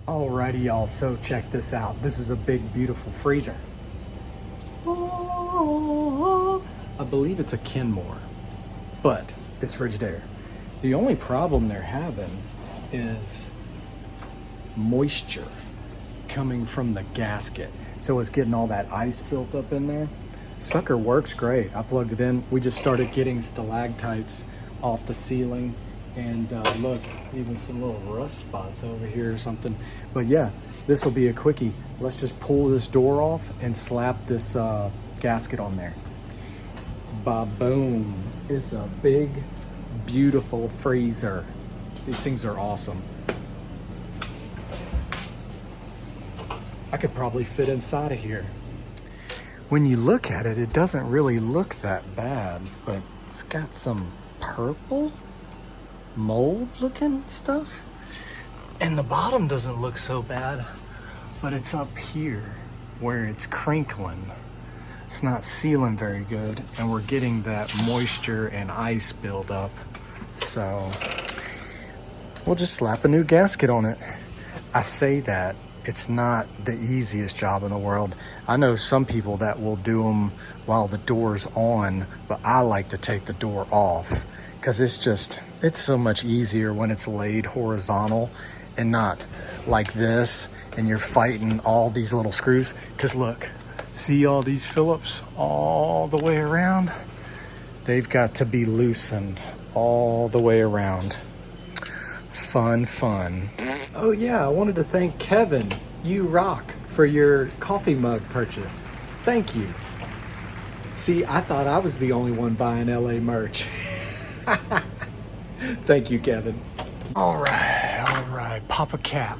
Alrighty, y'all, so check this out. This is a big, beautiful freezer. I believe it's a Kenmore, but it's Frigidaire. The only problem they're having is moisture coming from the gasket. So it's getting all that ice built up in there. Sucker works great. I plugged it in. We just started getting stalactites off the ceiling. And look, even some little rust spots over here or something. But yeah, this will be a quickie. Let's just pull this door off and slap this gasket on there. Ba-boom. It's a big, beautiful freezer. These things are awesome. I could probably fit inside of here. When you look at it, it doesn't really look that bad, but it's got some purple mold looking stuff, and the bottom doesn't look so bad, but it's up here where it's crinkling. It's not sealing very good, and we're getting that moisture and ice build up. So we'll just slap a new gasket on it. I say that it's not the easiest job in the world. I know some people that will do them while the door's on, but I like to take the door off, because it's so much easier when it's laid horizontal and not like this, and you're fighting all these little screws. Because look, see all these Phillips all the way around? They've got to be loosened all the way around. Fun. Oh yeah, I wanted to thank Kevin, you rock, for your coffee mug purchase. Thank you. See, I thought I was the only one buying LA merch. Thank you, Kevin. All right, pop a cap.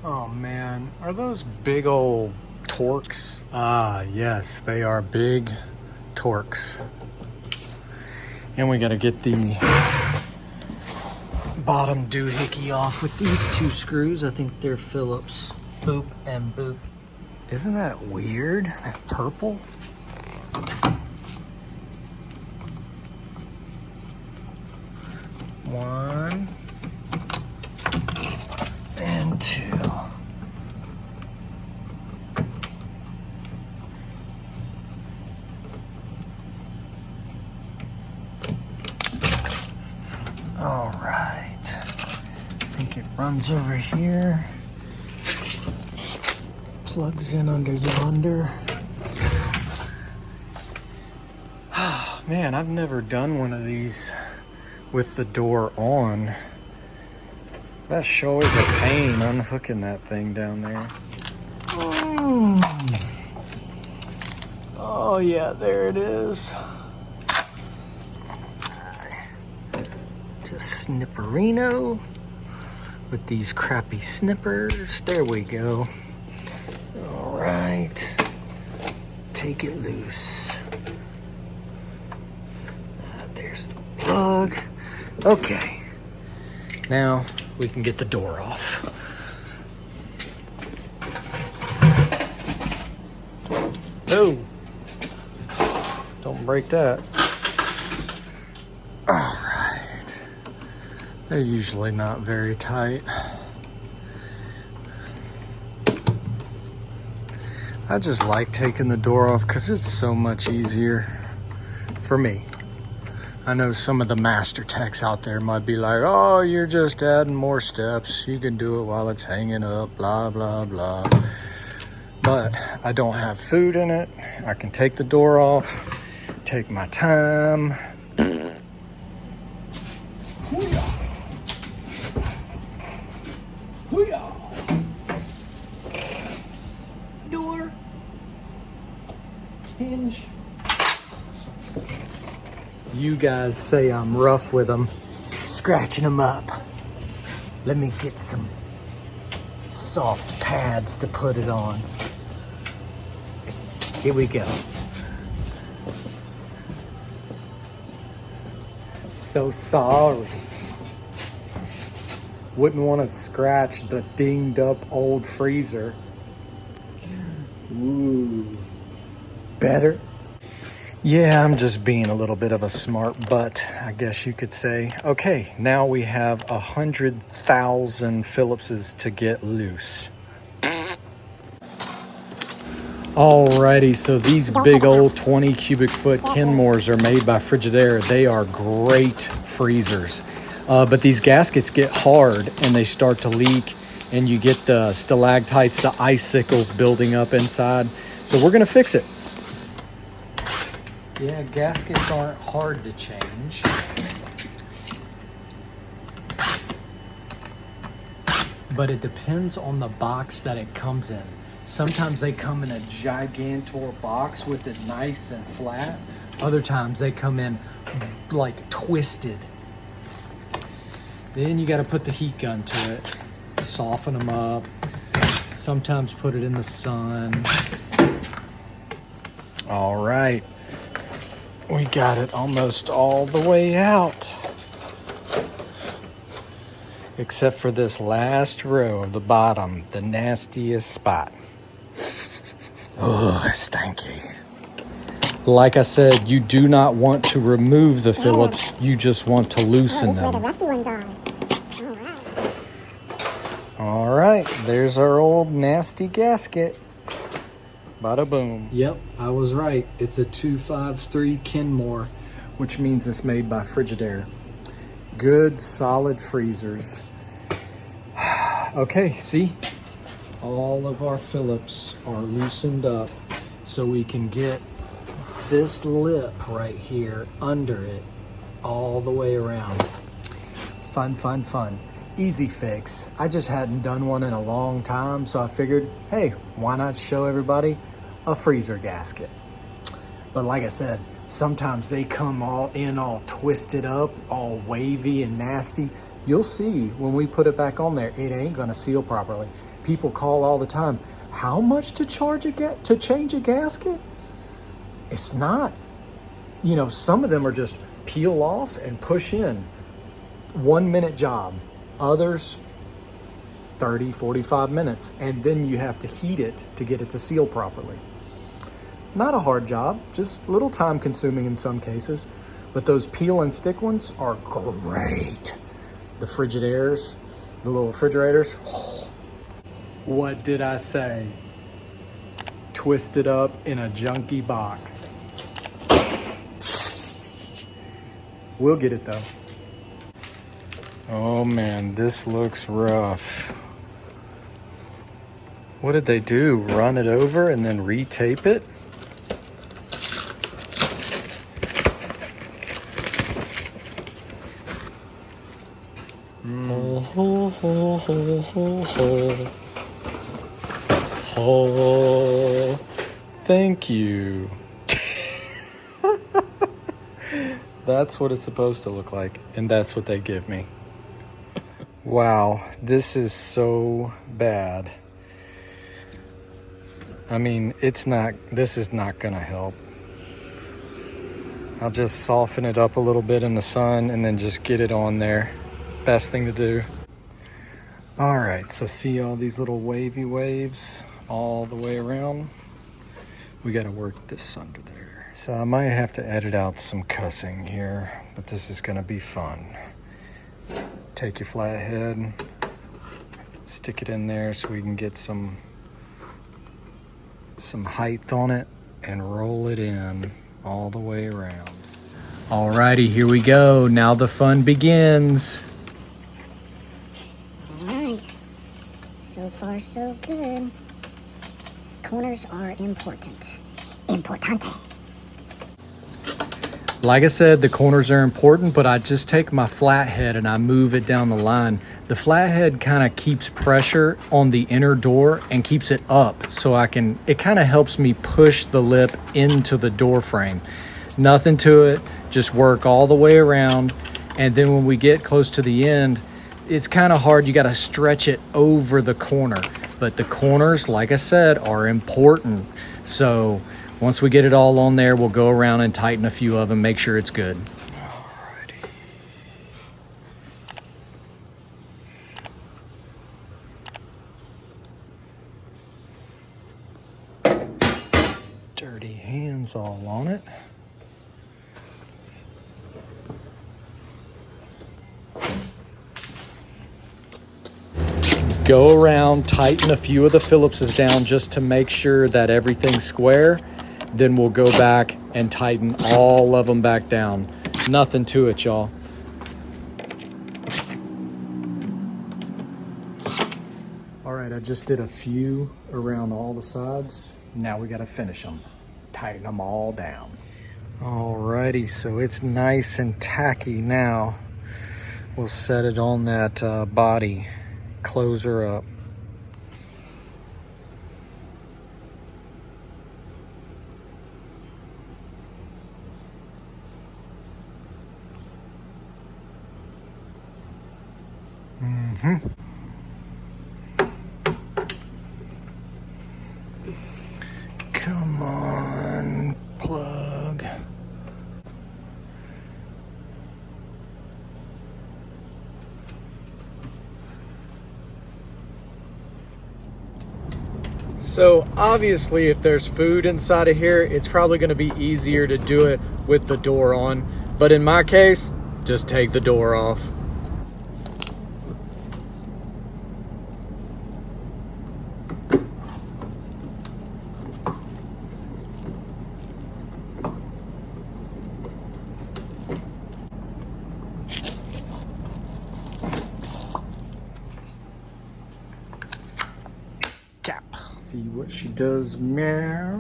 Oh man, are those big old Torx? Ah, yes, they are big Torx. And we gotta get the bottom doohickey off with these two screws. I think they're Phillips. Boop and boop. Isn't that weird? That purple? One and two. All right. I think it runs over here. Plugs in under yonder. Man, I've never done one of these with the door on. That's sure is a pain unhooking that thing down there. Oh yeah, there it is. Just snipperino with these crappy snippers. There we go. All right, take it loose. There's the plug. Okay, now we can get the door off. Oh, don't break that. All right, they're usually not very tight. I just like taking the door off because it's so much easier for me. I know some of the master techs out there might be like, oh, you're just adding more steps. You can do it while it's hanging up, blah, blah, blah. But I don't have food in it. I can take the door off, take my time. Door. Hinge. You guys say I'm rough with them, scratching them up. Let me get some soft pads to put it on. Here we go. So sorry. Wouldn't want to scratch the dinged up old freezer. Ooh, better. Yeah, I'm just being a little bit of a smart butt, I guess you could say. Okay, now we have 100,000 Phillipses to get loose. Alrighty, so these big old 20 cubic foot Kenmores are made by Frigidaire. They are great freezers. But these gaskets get hard and they start to leak, and you get the stalactites, the icicles building up inside. So we're gonna fix it. Yeah, gaskets aren't hard to change. But it depends on the box that it comes in. Sometimes they come in a gigantor box with it nice and flat. Other times they come in like twisted. Then you got to put the heat gun to it, soften them up. Sometimes put it in the sun. All right, we got it almost all the way out. Except for this last row of the bottom, the nastiest spot. Oh, stanky. Like I said, you do not want to remove the Phillips, you just want to loosen them. This is where the rusty ones are. All right, there's our old nasty gasket. Bada boom. Yep, I was right. It's a 253 Kenmore, which means it's made by Frigidaire. Good, solid freezers. Okay, see? All of our Phillips are loosened up so we can get this lip right here under it all the way around. Fun, fun, fun. Easy fix. I just hadn't done one in a long time, so I figured, hey, why not show everybody a freezer gasket? But like I said, sometimes they come all twisted up, all wavy and nasty. You'll see when we put it back on there, it ain't gonna seal properly. People call all the time, how much to change a gasket? It's not. You know, some of them are just peel off and push in. 1 minute job. Others, 30, 45 minutes. And then you have to heat it to get it to seal properly. Not a hard job, just a little time consuming in some cases. But those peel and stick ones are great. The Frigidaires, the little refrigerators. Oh. What did I say? Twisted up in a junky box. We'll get it though. Oh man, this looks rough. What did they do? Run it over and then retape it? Oh, thank you. That's what it's supposed to look like, and that's what they give me. Wow, this is so bad. I mean, this is not gonna help. I'll just soften it up a little bit in the sun and then just get it on there. Best thing to do. All right, so see all these little wavy waves all the way around? We gotta work this under there. So I might have to edit out some cussing here, but this is gonna be fun. Take your flathead, stick it in there so we can get some height on it and roll it in all the way around. Alrighty, here we go. Now the fun begins. Alright. So far, so good. Corners are important. Importante. Like I said, the corners are important, but I just take my flathead and I move it down the line. The flathead kind of keeps pressure on the inner door and keeps it up so it kind of helps me push the lip into the door frame. Nothing to it, just work all the way around. And then when we get close to the end, it's kind of hard. You got to stretch it over the corner. But the corners, like I said, are important. So once we get it all on there, we'll go around and tighten a few of them, make sure it's good. Alrighty. Dirty hands all on it. go around, tighten a few of the Phillipses down just to make sure that everything's square. Then we'll go back and tighten all of them back down. Nothing to it, y'all. All right, I just did a few around all the sides. Now we gotta finish them. Tighten them all down. Alrighty, so it's nice and tacky now. We'll set it on that body, close her up. Come on, plug. So obviously if there's food inside of here, it's probably going to be easier to do it with the door on. But in my case, just take the door off. Cap. See what she does. Meow.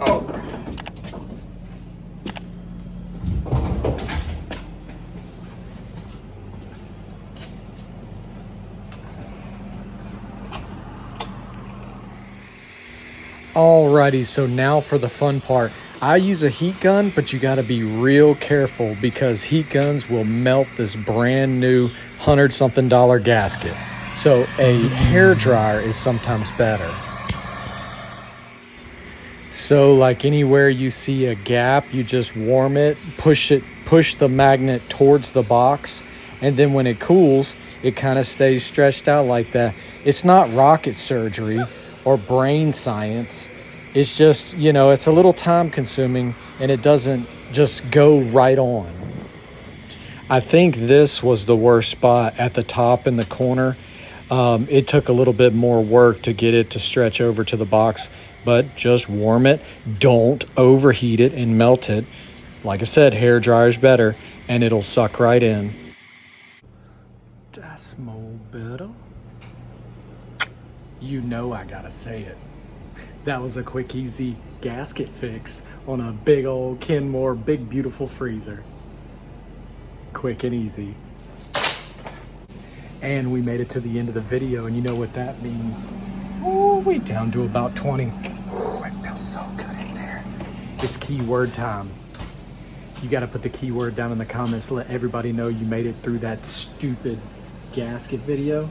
Oh. Alrighty, so now for the fun part. I use a heat gun, but you gotta be real careful because heat guns will melt this brand new $100-something gasket. So a hair dryer is sometimes better. So like anywhere you see a gap, you just warm it, push the magnet towards the box, and then when it cools, it kind of stays stretched out like that. It's not rocket surgery or brain science. It's just, you know, it's a little time consuming and it doesn't just go right on. I think this was the worst spot at the top in the corner. It took a little bit more work to get it to stretch over to the box, but just warm it. Don't overheat it and melt it. Like I said, hair dryer's better and it'll suck right in. That's more better. You know I gotta say it. That was a quick, easy gasket fix on a big old Kenmore big beautiful freezer. Quick and easy. And we made it to the end of the video, and you know what that means. Oh, we down to about 20. Ooh, it feels so good in there. It's keyword time. You gotta put the keyword down in the comments to let everybody know you made it through that stupid gasket video.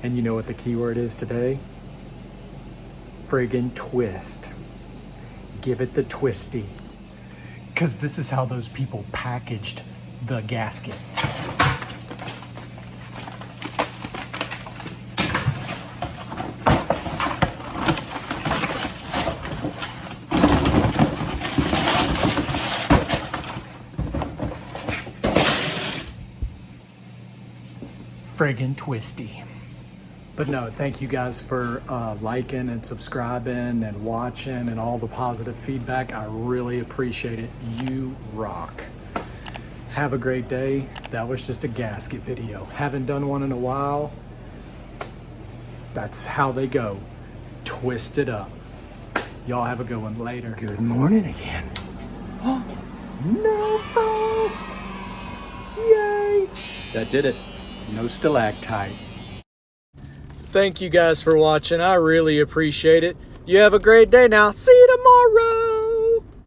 And you know what the keyword is today? Friggin' twist. Give it the twisty. Cause this is how those people packaged the gasket. Friggin' twisty. But no, thank you guys for liking and subscribing and watching and all the positive feedback. I really appreciate it. You rock. Have a great day. That was just a gasket video. Haven't done one in a while. That's how they go. Twist it up. Y'all have a good one. Later. Good morning again. No frost. Yay. That did it. No stalactite. Thank you guys for watching. I really appreciate it. You have a great day now. See you tomorrow.